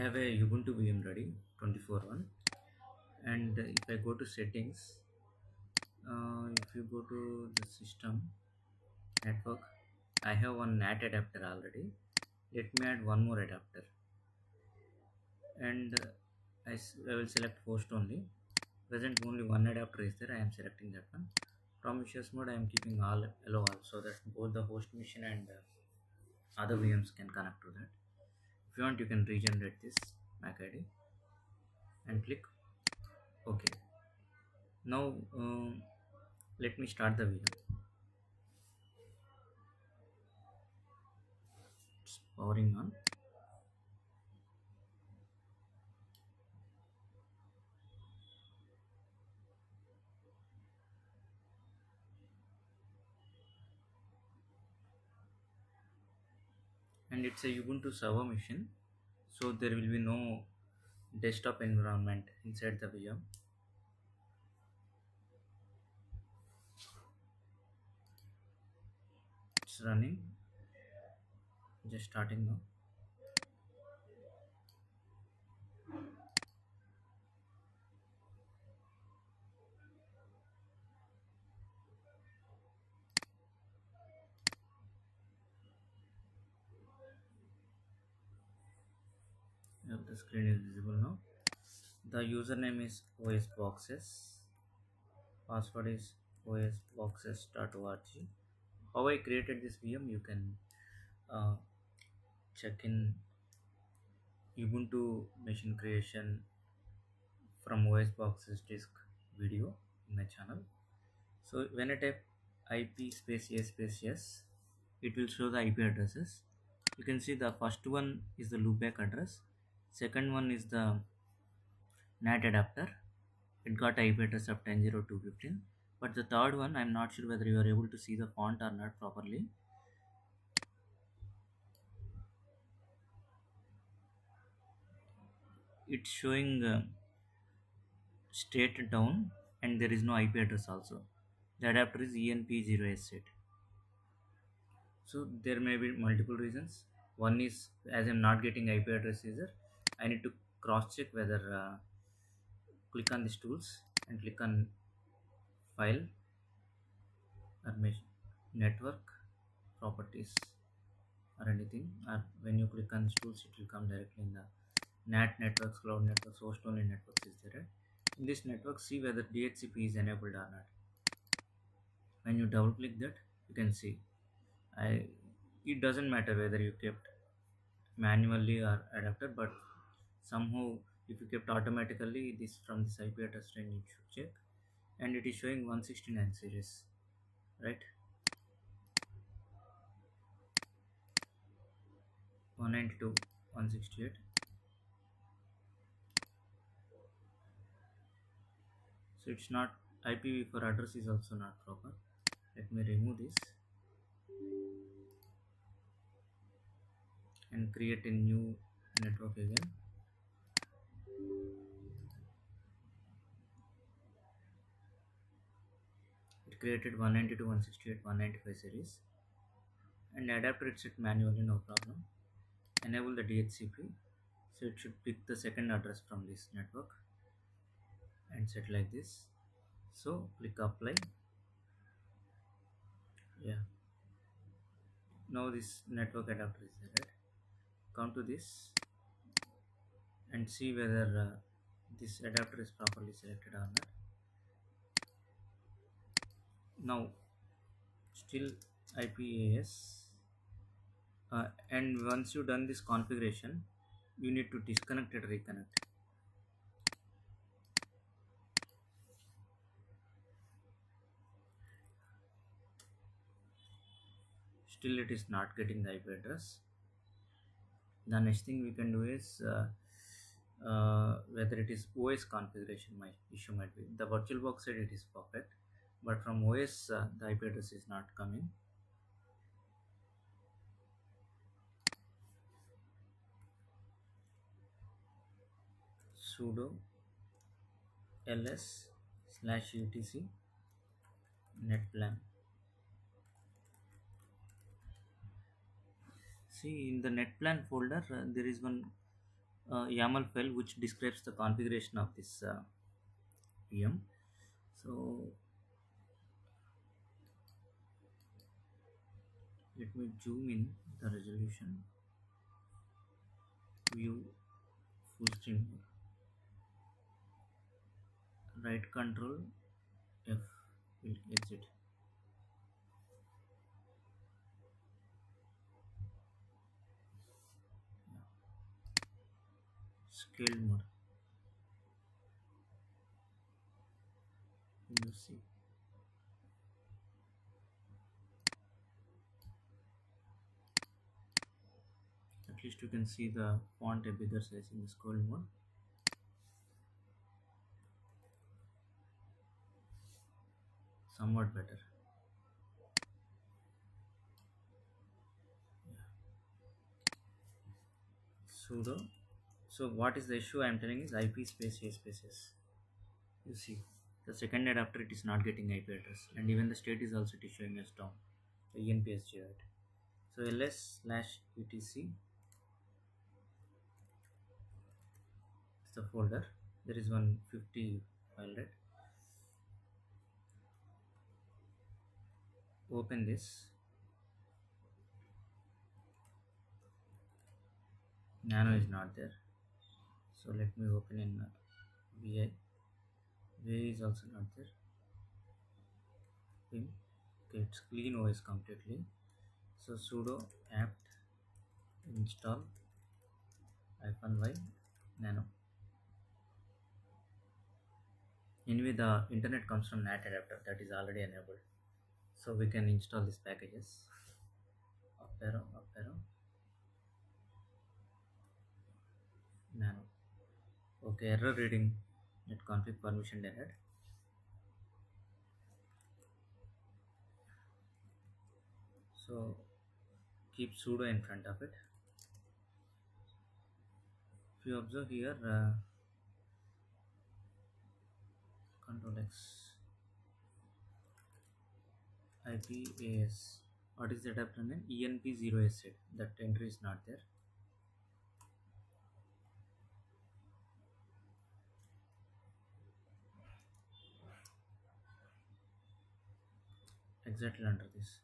have a Ubuntu VM ready 24/1, and if I go to settings, if you go to the system network, I have one NAT adapter already. Let me add one more adapter, and I will select host only. Present only one adapter is there. I am selecting that one. Promiscuous mode I am keeping all allow all, so that both the host machine and other VMs can connect to that. If you want, you can regenerate this MAC ID and click OK. Now let me start the VM. It's powering on. And it's a Ubuntu server machine, so there will be no desktop environment inside the VM. It's running, just starting now. Yep, the screen is visible now. The username is osboxes, password is osboxes.org. How I created this VM, you can uh, check in Ubuntu machine creation from osboxes disk video in my channel. So when I type IP space yes space yes, it will show the IP addresses. You can see the first one is the loopback address, second one is the NAT adapter. It got IP address of 10.02.15, but the third one I'm not sure whether you are able to see the font or not properly. It's showing straight down, and there is no IP address also. The adapter is ENP0S8. So there may be multiple reasons. One is, as I'm not getting IP address either, I need to cross check whether click on these tools and click on file or network properties or anything, or when you click on these tools it will come directly in the NAT networks, cloud networks, host only networks is there. In this network, see whether DHCP is enabled or not. When you double click that, you can see it doesn't matter whether you kept manually or adapter, but somehow if you kept automatically, this from this IP address range you should check, and it is showing 169 series, right? 192 168. So it's not, IPv4 address is also not proper. Let me remove this and create a new network again. It created 192 168 195 series, and adapter it set manually, no problem. Enable the DHCP, so it should pick the second address from this network and set like this. So click apply. Yeah, now this network adapter is there, right? Come to this and see whether this adapter is properly selected or not. Now still IPAS, and once you done this configuration, you need to disconnect and reconnect. Still it is not getting the IP address. The next thing we can do is whether it is OS configuration. My issue might be the VirtualBox said it is perfect, but from OS the IP address is not coming. Sudo ls/etc netplan. See, in the netplan folder there is one YAML file which describes the configuration of this VM. So let me zoom in the resolution, view full screen mode, right control F will exit. Scale mode, you see. At least you can see the font a bigger size in the scroll mode. Somewhat better. Sudo. So what is the issue I am telling is IP space A spaces. You see, the second adapter it is not getting IP address, and even the state is also it is showing as down. The enpsg, right? So ls slash etc is the folder. There is 150 file, right? Open this. Nano is not there. So let me open in vi. Vi is also not there. Vim. Okay, it's clean OS completely. So sudo apt install -y nano. Anyway, the internet comes from NAT adapter that is already enabled. So we can install these packages. Up arrow, nano. Okay, error reading net config permission denied. So keep sudo in front of it. If you observe here, control X IPAS. What is the adapter name? ENP0S set. That entry is not there. Exactly under this.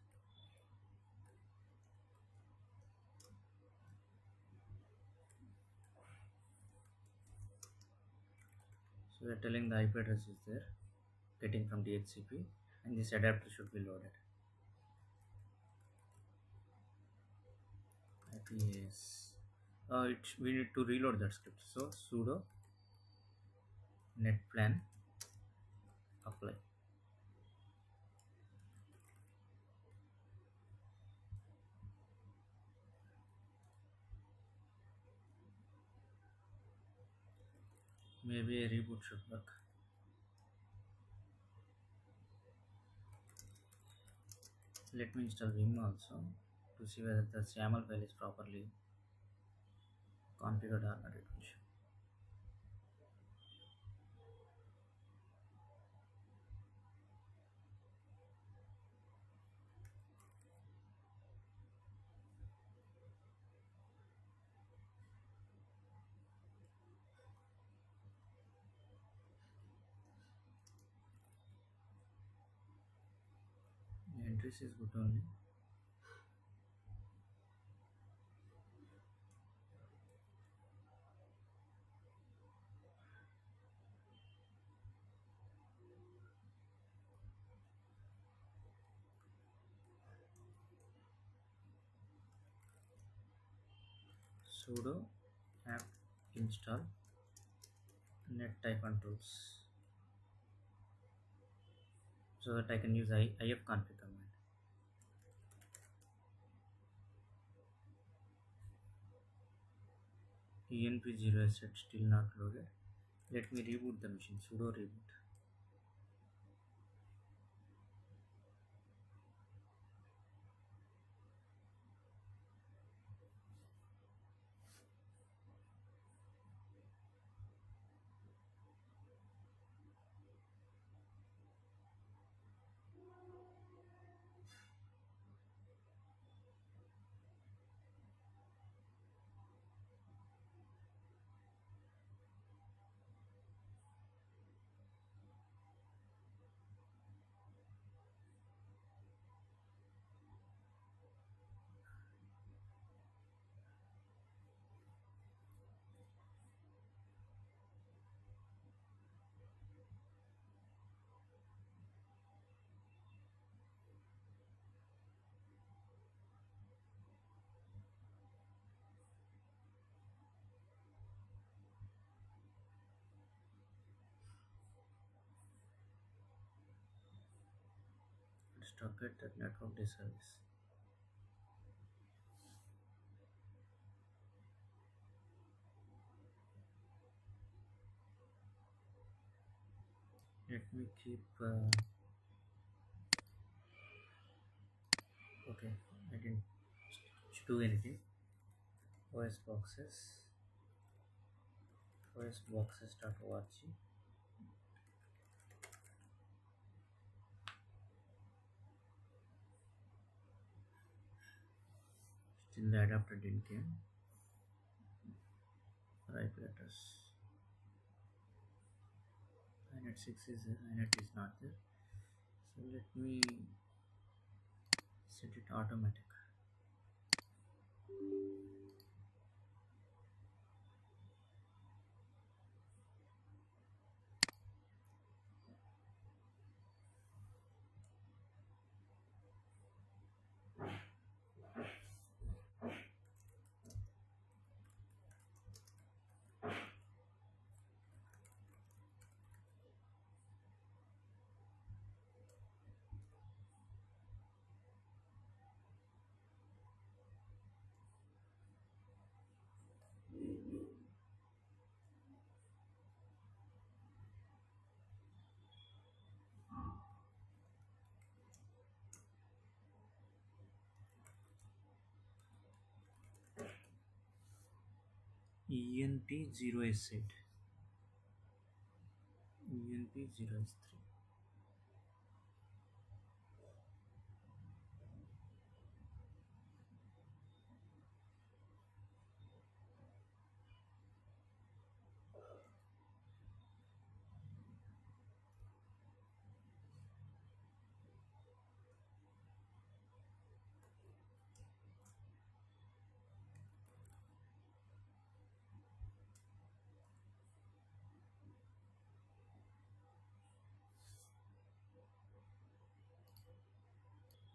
So we are telling the IP address is there, getting from DHCP, and this adapter should be loaded. IPAS. We need to reload that script. So sudo netplan apply. Maybe a reboot should work. Let me install Vim also to see whether the YAML file is properly configured or not. It will show. The entries is good only. Sudo apt install net-tools so that I can use ifconfig command. enp0 set still not loaded. Let me reboot the machine. Sudo reboot. stuck at that network service. Let me keep okay, I didn't do anything. OS boxes, osboxes.org. Still the adapter didn't came for IP address. inet 6 is there, inet is not there. So let me set it automatic. ENP0 is set. ENP0 is 3.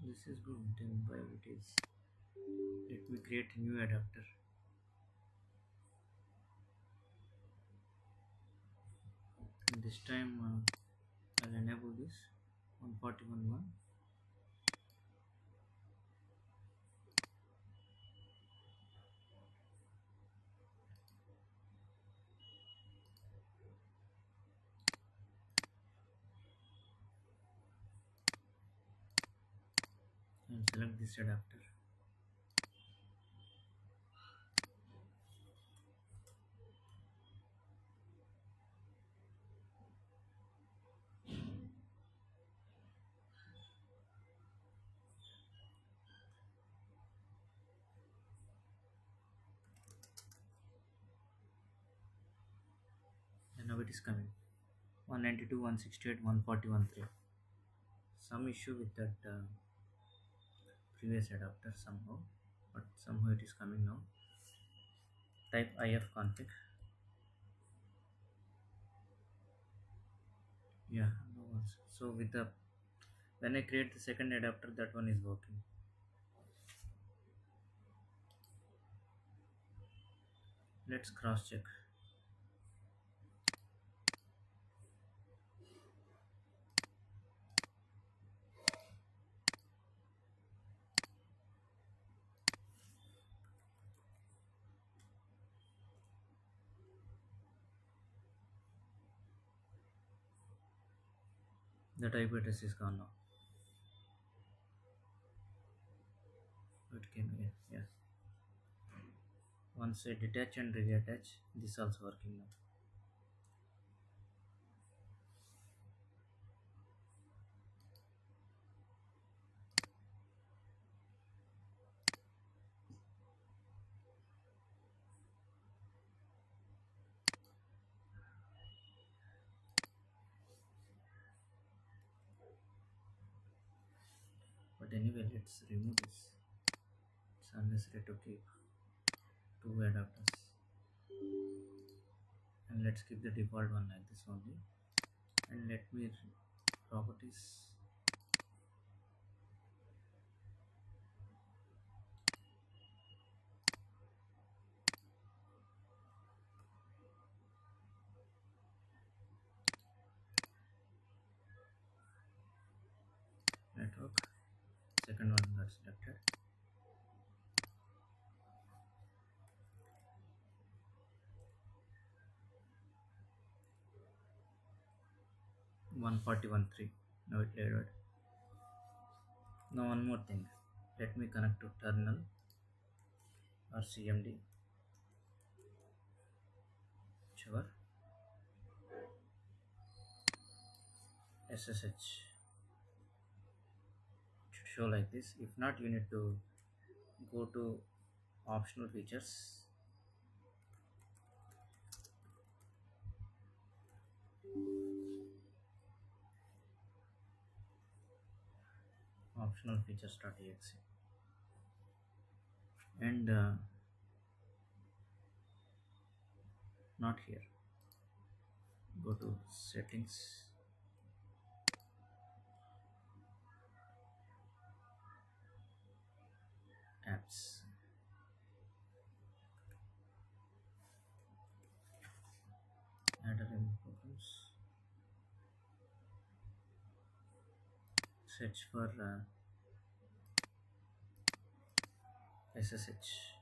This is good. Then why it is. Let me create a new adapter. And this time I'll enable this 141.1. And select this adapter. And now it is coming. 192, 168, 141.3. Some issue with that previous adapter somehow, but somehow it is coming now. Type ifconfig. Yeah, no worries. So with the when I create the second adapter, that one is working. Let's cross check. The IP address is gone now. It came again. Yeah. Once I detach and reattach, this also working now. But anyway, let's remove this. It's unnecessary to keep two adapters. And let's keep the default one like this only. And let me properties. Network. 141.3. Now it loaded. Now one more thing. Let me connect to terminal or CMD, whichever. SSH should show like this. If not, you need to go to optional features. Optional features.exe and not here. Go to settings, apps, add remote programs, search for SSH,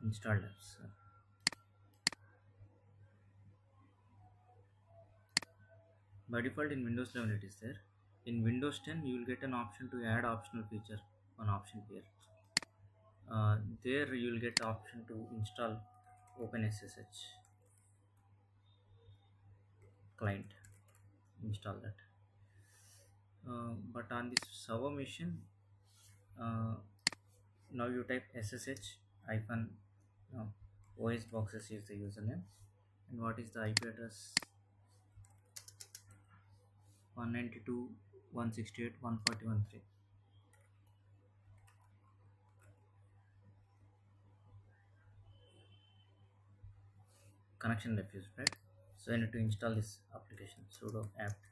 installed apps. By default in Windows 11 it is there. In Windows 10 you will get an option to add optional feature, one option here. There you will get option to install OpenSSH client, install that. But on this server machine, uh, now you type SSH hyphen no, OS boxes is the username, and what is the IP address? 192.168.141.3. Connection refused, right? So I need to install this application. Sudo apt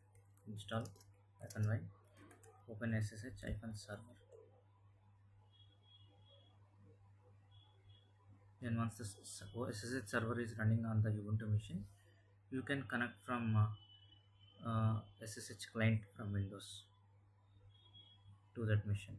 install -y open SSH server. Then once the SSH server is running on the Ubuntu machine, you can connect from SSH client from Windows to that machine.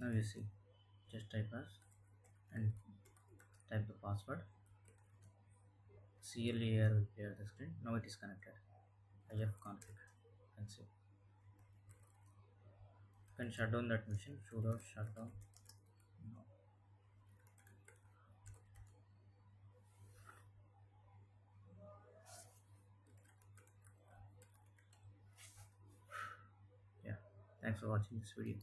Now you see, just type as and type the password. CLER will clear the screen. Now it is connected. IF config. You can see. You can shut down that machine. Sudo shutdown. No. Yeah. Thanks for watching this video.